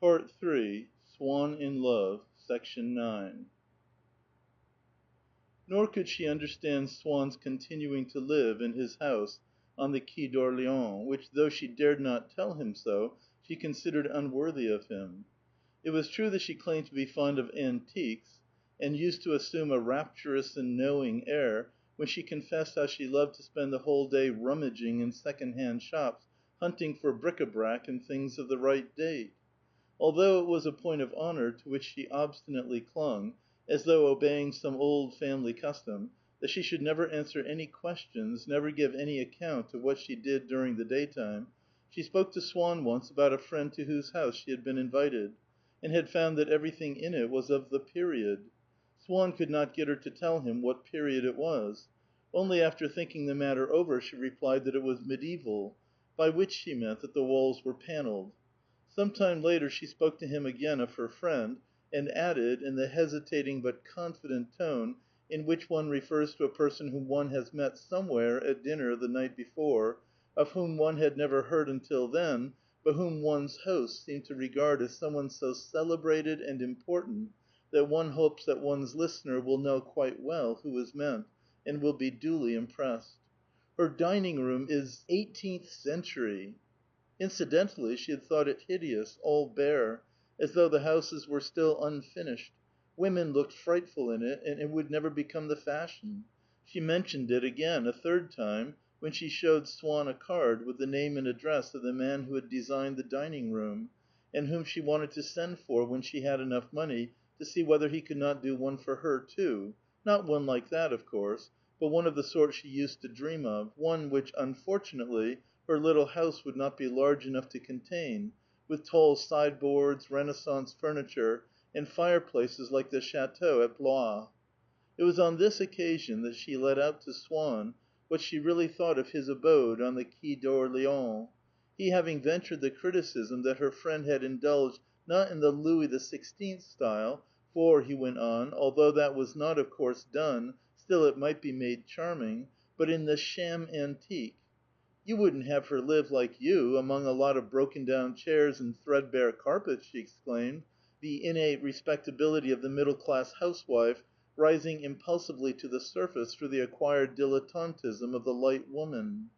3. Swann in Love, Section 9. Nor could she understand Swann's continuing to live in his house on the Quai d'Orléans, which, though she dared not tell him so, she considered unworthy of him. It was true that she claimed to be fond of antiques, and used to assume a rapturous and knowing air when she confessed how she loved to spend the whole day rummaging in second-hand shops, hunting for bric-à-brac and things of the right date. Although it was a point of honor to which she obstinately clung, as though obeying some old family custom, that she should never answer any questions, never give any account of what she did during the daytime, she spoke to Swann once about a friend to whose house she had been invited, and had found that everything in it was of the period. Swann could not get her to tell him what period it was. Only after thinking the matter over she replied that it was medieval, by which she meant that the walls were paneled. Some time later she spoke to him again of her friend, and added, in the hesitating but confident tone in which one refers to a person whom one has met somewhere at dinner the night before, of whom one had never heard until then, but whom one's host seemed to regard as some one so celebrated and important that one hopes that one's listener will know quite well who is meant, and will be duly impressed. "Her dining room is 18th century." Incidentally, she had thought it hideous, all bare, as though the houses were still unfinished. Women looked frightful in it, and it would never become the fashion. She mentioned it again, a third time, when she showed Swann a card with the name and address of the man who had designed the dining room, and whom she wanted to send for when she had enough money to see whether he could not do one for her too, not one like that, of course, but one of the sort she used to dream of, one which, unfortunately, her little house would not be large enough to contain, with tall sideboards, Renaissance furniture, and fireplaces like the château at Blois. It was on this occasion that she let out to Swann what she really thought of his abode on the Quai d'Orléans, he having ventured the criticism that her friend had indulged not in the Louis XVI style, for, he went on, although that was not, of course, done, still it might be made charming, but in the sham antique. "You wouldn't have her live like you, among a lot of broken-down chairs and threadbare carpets!" she exclaimed, the innate respectability of the middle-class housewife rising impulsively to the surface through the acquired dilettantism of the light woman.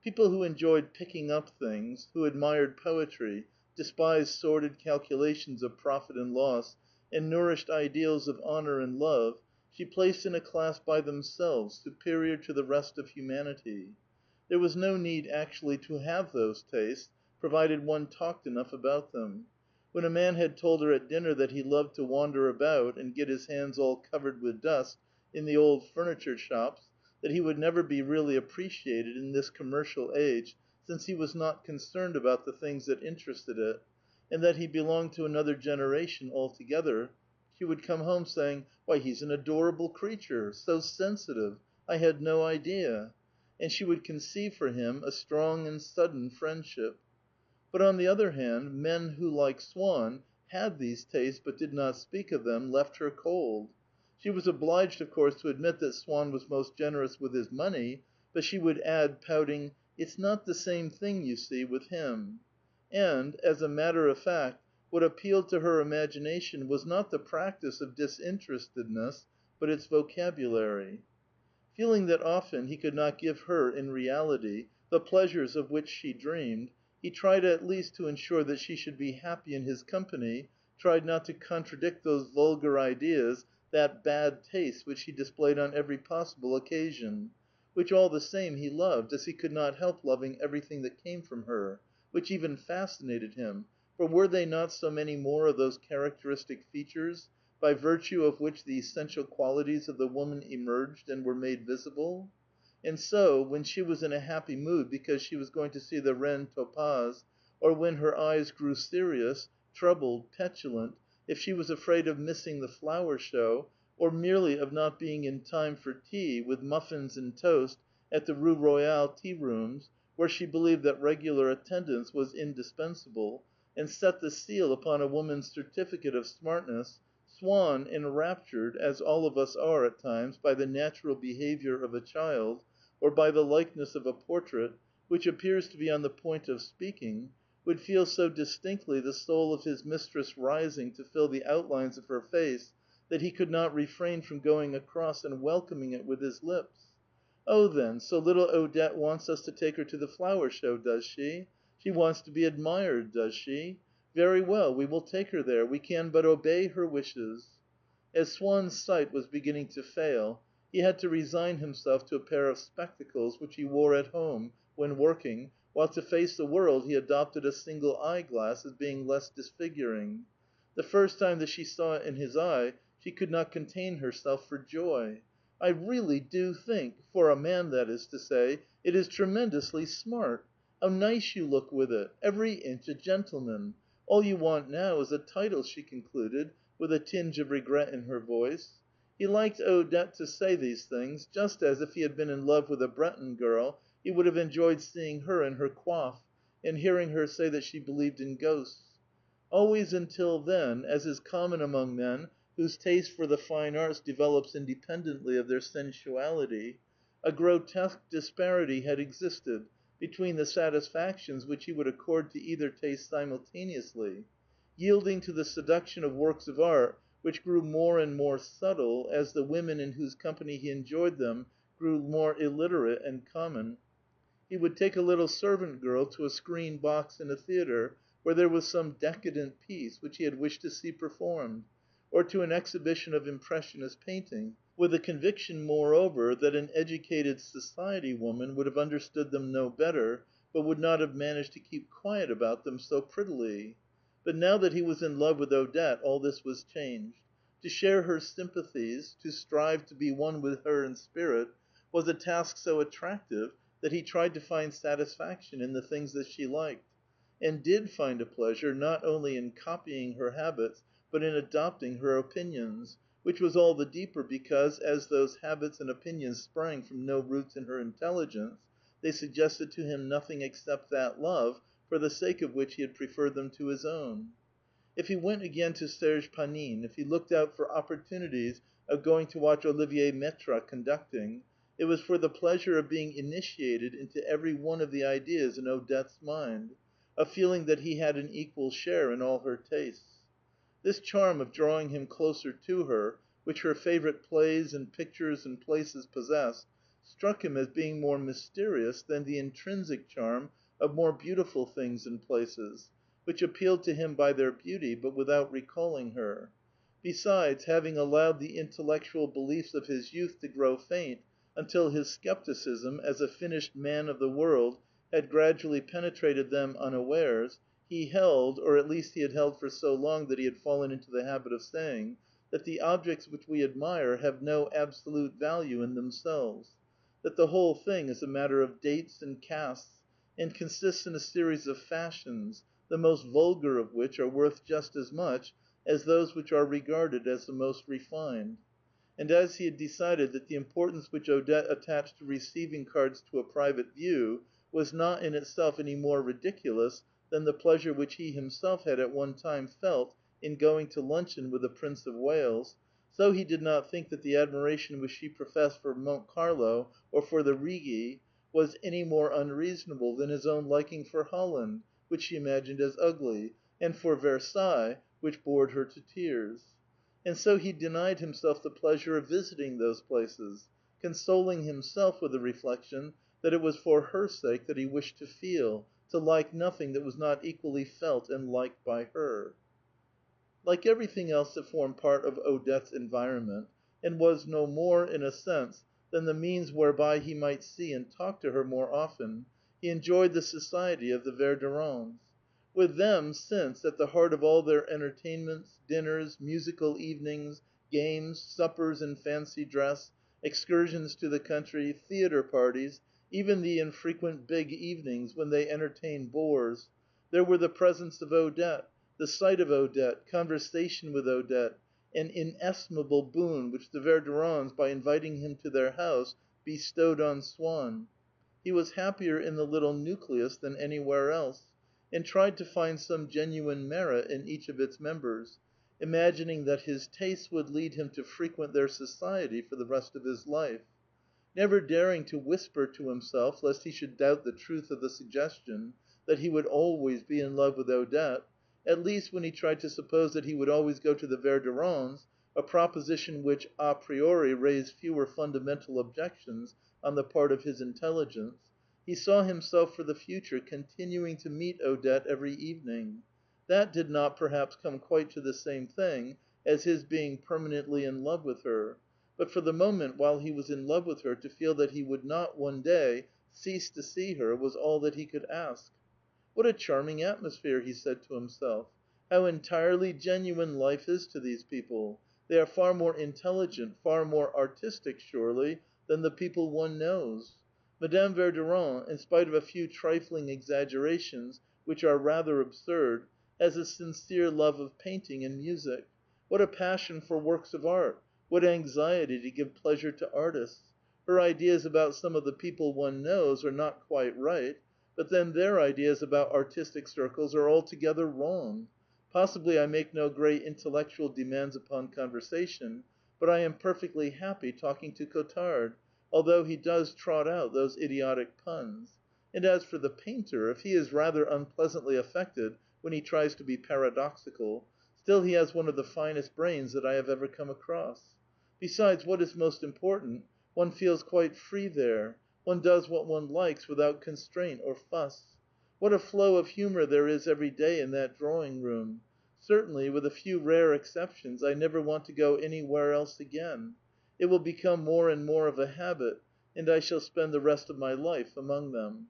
People who enjoyed picking up things, who admired poetry, despised sordid calculations of profit and loss, and nourished ideals of honor and love, she placed in a class by themselves, superior to the rest of humanity. There was no need actually to have those tastes, provided one talked enough about them. When a man had told her at dinner that he loved to wander about and get his hands all covered with dust in the old furniture shops, that he would never be really appreciated in this commercial age, since he was not concerned about the things that interested it, and that he belonged to another generation altogether, she would come home saying, "Why, he's an adorable creature! So sensitive! I had no idea!" And she would conceive for him a strong and sudden friendship. But on the other hand, men who, like Swann, had these tastes but did not speak of them, left her cold. She was obliged, of course, to admit that Swann was most generous with his money, but she would add, pouting, "It's not the same thing, you see, with him." And, as a matter of fact, what appealed to her imagination was not the practice of disinterestedness, but its vocabulary. Feeling that often he could not give her, in reality, the pleasures of which she dreamed, he tried at least to ensure that she should be happy in his company, tried not to contradict those vulgar ideas, that bad taste which he displayed on every possible occasion, which all the same he loved, as he could not help loving everything that came from her, which even fascinated him, for were they not so many more of those characteristic features, by virtue of which the essential qualities of the woman emerged and were made visible? And so, when she was in a happy mood because she was going to see the Reine Topaz, or when her eyes grew serious, troubled, petulant, if she was afraid of missing the flower show, or merely of not being in time for tea, with muffins and toast, at the Rue Royale tea rooms, where she believed that regular attendance was indispensable, and set the seal upon a woman's certificate of smartness, Swann, enraptured, as all of us are at times, by the natural behavior of a child, or by the likeness of a portrait, which appears to be on the point of speaking, would feel so distinctly the soul of his mistress rising to fill the outlines of her face, that he could not refrain from going across and welcoming it with his lips. "Oh, then, so little Odette wants us to take her to the flower show, does she? She wants to be admired, does she? Very well, we will take her there. We can but obey her wishes." As Swann's sight was beginning to fail, he had to resign himself to a pair of spectacles which he wore at home when working, while to face the world he adopted a single eyeglass as being less disfiguring. The first time that she saw it in his eye, she could not contain herself for joy. "I really do think, for a man, that is to say, it is tremendously smart. How nice you look with it! Every inch a gentleman. All you want now is a title," she concluded, with a tinge of regret in her voice. He liked Odette to say these things, just as, if he had been in love with a Breton girl, he would have enjoyed seeing her in her coif, and hearing her say that she believed in ghosts. Always until then, as is common among men whose taste for the fine arts develops independently of their sensuality, a grotesque disparity had existed between the satisfactions which he would accord to either taste simultaneously. Yielding to the seduction of works of art which grew more and more subtle as the women in whose company he enjoyed them grew more illiterate and common, he would take a little servant girl to a screen box in a theatre where there was some decadent piece which he had wished to see performed, or to an exhibition of impressionist painting, with the conviction, moreover, that an educated society woman would have understood them no better, but would not have managed to keep quiet about them so prettily. But now that he was in love with Odette, all this was changed. To share her sympathies, to strive to be one with her in spirit, was a task so attractive that he tried to find satisfaction in the things that she liked, and did find a pleasure not only in copying her habits, but in adopting her opinions, which was all the deeper because, as those habits and opinions sprang from no roots in her intelligence, they suggested to him nothing except that love, for the sake of which he had preferred them to his own. If he went again to Serge Panine, if he looked out for opportunities of going to watch Olivier Métra conducting, it was for the pleasure of being initiated into every one of the ideas in Odette's mind, of feeling that he had an equal share in all her tastes. This charm of drawing him closer to her, which her favorite plays and pictures and places possessed, struck him as being more mysterious than the intrinsic charm of more beautiful things and places, which appealed to him by their beauty, but without recalling her. Besides, having allowed the intellectual beliefs of his youth to grow faint until his skepticism, as a finished man of the world, had gradually penetrated them unawares, he held, or at least he had held for so long that he had fallen into the habit of saying, that the objects which we admire have no absolute value in themselves, that the whole thing is a matter of dates and castes, and consists in a series of fashions, the most vulgar of which are worth just as much as those which are regarded as the most refined. And as he had decided that the importance which Odette attached to receiving cards to a private view was not in itself any more ridiculous than the pleasure which he himself had at one time felt in going to luncheon with the Prince of Wales, so he did not think that the admiration which she professed for Monte Carlo or for the Rigi was any more unreasonable than his own liking for Holland, which she imagined as ugly, and for Versailles, which bored her to tears. And so he denied himself the pleasure of visiting those places, consoling himself with the reflection that it was for her sake that he wished to feel, to like nothing that was not equally felt and liked by her. Like everything else that formed part of Odette's environment, and was no more, in a sense, than the means whereby he might see and talk to her more often, he enjoyed the society of the Verdurands. With them, since, at the heart of all their entertainments, dinners, musical evenings, games, suppers in fancy dress, excursions to the country, theatre parties, even the infrequent big evenings when they entertained bores, there were the presence of Odette, the sight of Odette, conversation with Odette, an inestimable boon which the Verdurands, by inviting him to their house, bestowed on Swann. He was happier in the little nucleus than anywhere else, and tried to find some genuine merit in each of its members, imagining that his tastes would lead him to frequent their society for the rest of his life. Never daring to whisper to himself, lest he should doubt the truth of the suggestion, that he would always be in love with Odette, at least when he tried to suppose that he would always go to the Verdurands, a proposition which a priori raised fewer fundamental objections on the part of his intelligence, he saw himself for the future continuing to meet Odette every evening. That did not perhaps come quite to the same thing as his being permanently in love with her, but for the moment while he was in love with her, to feel that he would not, one day, cease to see her was all that he could ask. "What a charming atmosphere!" he said to himself. "How entirely genuine life is to these people! They are far more intelligent, far more artistic, surely, than the people one knows. Madame Verdurin, in spite of a few trifling exaggerations, which are rather absurd, has a sincere love of painting and music. What a passion for works of art! What anxiety to give pleasure to artists! Her ideas about some of the people one knows are not quite right, but then their ideas about artistic circles are altogether wrong. Possibly I make no great intellectual demands upon conversation, but I am perfectly happy talking to Cottard, although he does trot out those idiotic puns. And as for the painter, if he is rather unpleasantly affected when he tries to be paradoxical, still he has one of the finest brains that I have ever come across. Besides, what is most important, one feels quite free there. One does what one likes without constraint or fuss. What a flow of humor there is every day in that drawing room! Certainly, with a few rare exceptions, I never want to go anywhere else again. It will become more and more of a habit, and I shall spend the rest of my life among them.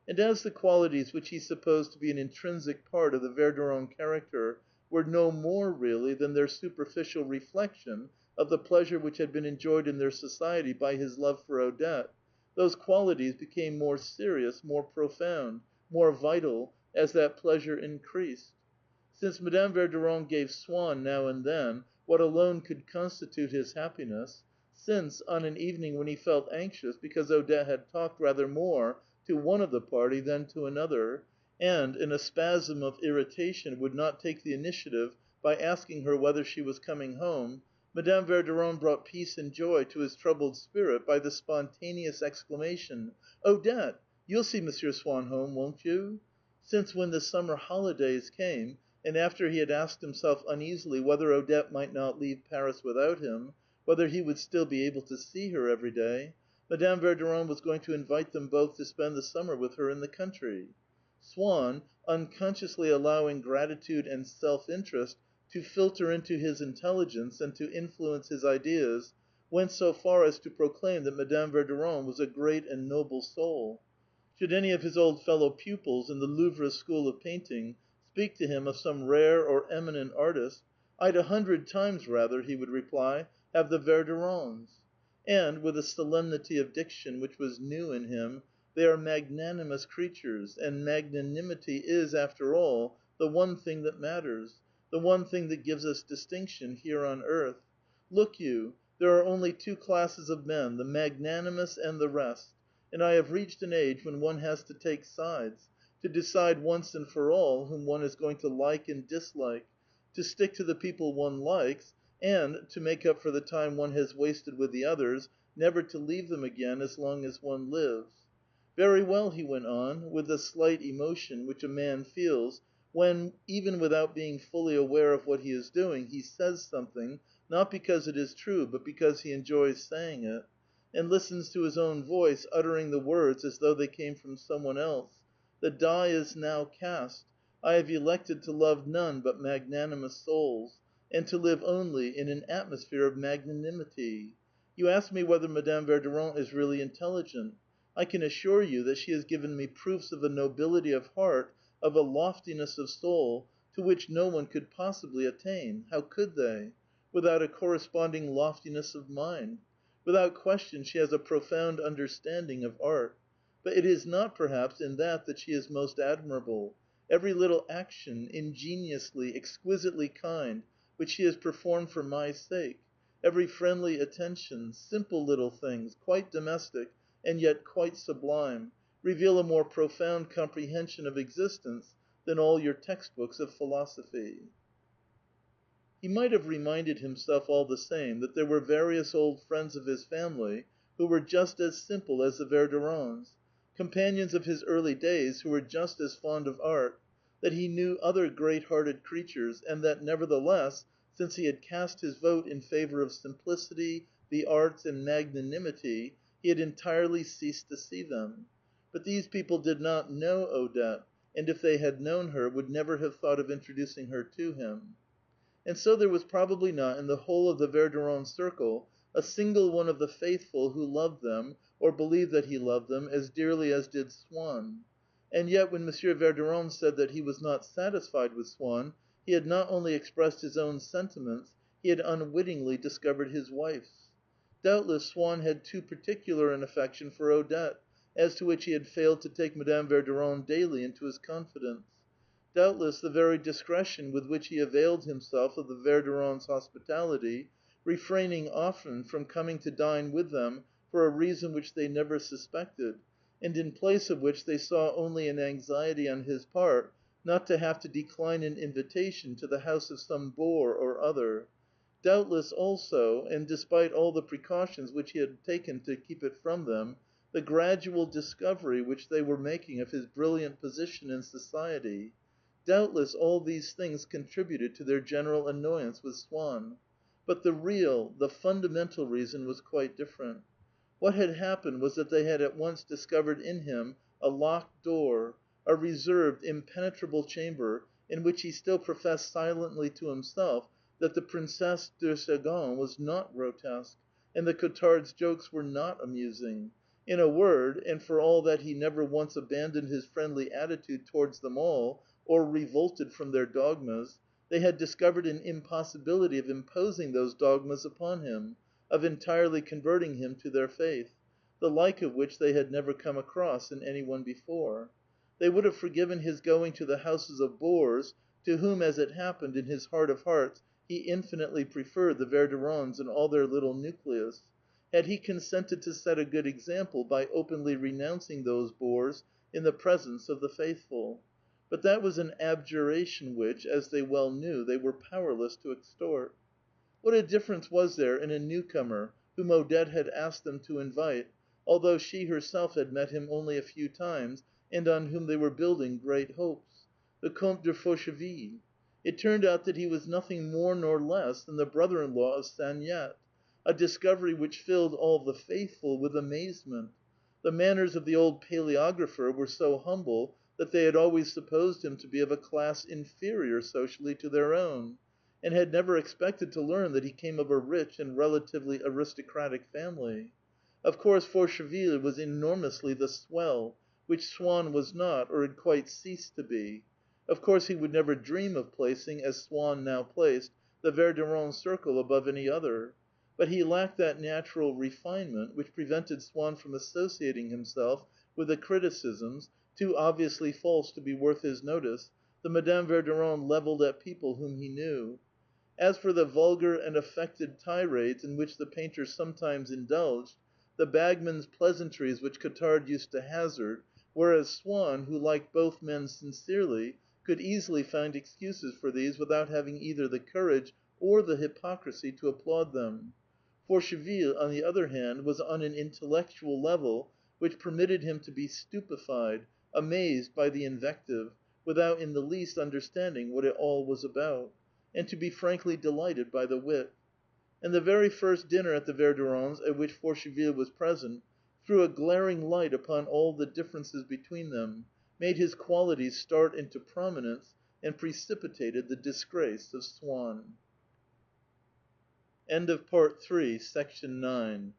And as the qualities which he supposed to be an intrinsic part of the Verdurin character were no more really than their superficial reflection of the pleasure which had been enjoyed in their society by his love for Odette, those qualities became more serious, more profound, more vital, as that pleasure increased. Since Madame Verdurin gave Swann now and then what alone could constitute his happiness, since, on an evening when he felt anxious because Odette had talked rather more to one of the party than to another, and in a spasm of irritation would not take the initiative by asking her whether she was coming home, Madame Verdurin brought peace and joy to his troubled spirit by the spontaneous exclamation, "Odette, you'll see Monsieur Swann home, won't you?" Since when the summer holidays came, and after he had asked himself uneasily whether Odette might not leave Paris without him, whether he would still be able to see her every day, Madame Verdurin was going to invite them both to spend the summer with her in the country. Swann, unconsciously allowing gratitude and self-interest to filter into his intelligence and to influence his ideas, went so far as to proclaim that Madame Verdurin was a great and noble soul. Should any of his old fellow pupils in the Louvre School of Painting speak to him of some rare or eminent artist, "I'd 100 times rather," he would reply, "have the Verdurins." And, with a solemnity of diction which was new in him, "They are magnanimous creatures, and magnanimity is, after all, the one thing that matters, the one thing that gives us distinction here on earth. Look you, there are only two classes of men, the magnanimous and the rest, and I have reached an age when one has to take sides, to decide once and for all whom one is going to like and dislike, to stick to the people one likes, and, to make up for the time one has wasted with the others, never to leave them again as long as one lives. Very well," he went on, with the slight emotion which a man feels when, even without being fully aware of what he is doing, he says something, not because it is true, but because he enjoys saying it, and listens to his own voice uttering the words as though they came from some one else. "The die is now cast. I have elected to love none but magnanimous souls, and to live only in an atmosphere of magnanimity. You ask me whether Madame Verdurin is really intelligent. I can assure you that she has given me proofs of a nobility of heart, of a loftiness of soul, to which no one could possibly attain. How could they? Without a corresponding loftiness of mind. Without question she has a profound understanding of art. But it is not, perhaps, in that she is most admirable. Every little action, ingeniously, exquisitely kind, which she has performed for my sake, every friendly attention, simple little things, quite domestic, and yet quite sublime, reveal a more profound comprehension of existence than all your textbooks of philosophy." He might have reminded himself all the same that there were various old friends of his family who were just as simple as the Verdurins, companions of his early days who were just as fond of art, that he knew other great-hearted creatures, and that, nevertheless, since he had cast his vote in favor of simplicity, the arts, and magnanimity, he had entirely ceased to see them. But these people did not know Odette, and if they had known her, would never have thought of introducing her to him. And so there was probably not in the whole of the Verdurin circle a single one of the faithful who loved them, or believed that he loved them, as dearly as did Swann. And yet, when M. Verdurin said that he was not satisfied with Swann, he had not only expressed his own sentiments, he had unwittingly discovered his wife's. Doubtless Swann had too particular an affection for Odette, as to which he had failed to take Madame Verdurin daily into his confidence. Doubtless the very discretion with which he availed himself of the Verdurins' hospitality, refraining often from coming to dine with them for a reason which they never suspected, and in place of which they saw only an anxiety on his part not to have to decline an invitation to the house of some bore or other. Doubtless also, and despite all the precautions which he had taken to keep it from them, the gradual discovery which they were making of his brilliant position in society. Doubtless all these things contributed to their general annoyance with Swann. But the real, the fundamental reason was quite different. What had happened was that they had at once discovered in him a locked door, a reserved, impenetrable chamber in which he still professed silently to himself that the Princesse de Sergent was not grotesque, and the Cottard's jokes were not amusing. In a word, and for all that he never once abandoned his friendly attitude towards them all, or revolted from their dogmas, they had discovered an impossibility of imposing those dogmas upon him, of entirely converting him to their faith, the like of which they had never come across in any one before. They would have forgiven his going to the houses of bores, to whom, as it happened, in his heart of hearts, he infinitely preferred the Verdurins and all their little nucleus, had he consented to set a good example by openly renouncing those bores in the presence of the faithful. But that was an abjuration which, as they well knew, they were powerless to extort. What a difference was there in a newcomer whom Odette had asked them to invite, although she herself had met him only a few times, and on whom they were building great hopes, the Comte de Faucheville. It turned out that he was nothing more nor less than the brother-in-law of Sagnette, a discovery which filled all the faithful with amazement. The manners of the old paleographer were so humble that they had always supposed him to be of a class inferior socially to their own, and had never expected to learn that he came of a rich and relatively aristocratic family. Of course, Faucheville was enormously the swell, which Swann was not, or had quite ceased to be. Of course, he would never dream of placing, as Swann now placed, the Verdurin circle above any other. But he lacked that natural refinement which prevented Swann from associating himself with the criticisms, too obviously false to be worth his notice, that Madame Verdurin levelled at people whom he knew. As for the vulgar and affected tirades in which the painter sometimes indulged, the bagman's pleasantries which Cottard used to hazard, whereas Swann, who liked both men sincerely, could easily find excuses for these without having either the courage or the hypocrisy to applaud them. Faucheville, on the other hand, was on an intellectual level which permitted him to be stupefied, amazed by the invective, without in the least understanding what it all was about, and to be frankly delighted by the wit. And the very first dinner at the Verdurins', at which Faucheville was present, threw a glaring light upon all the differences between them, made his qualities start into prominence, and precipitated the disgrace of Swann. End of Part 3, Section 9.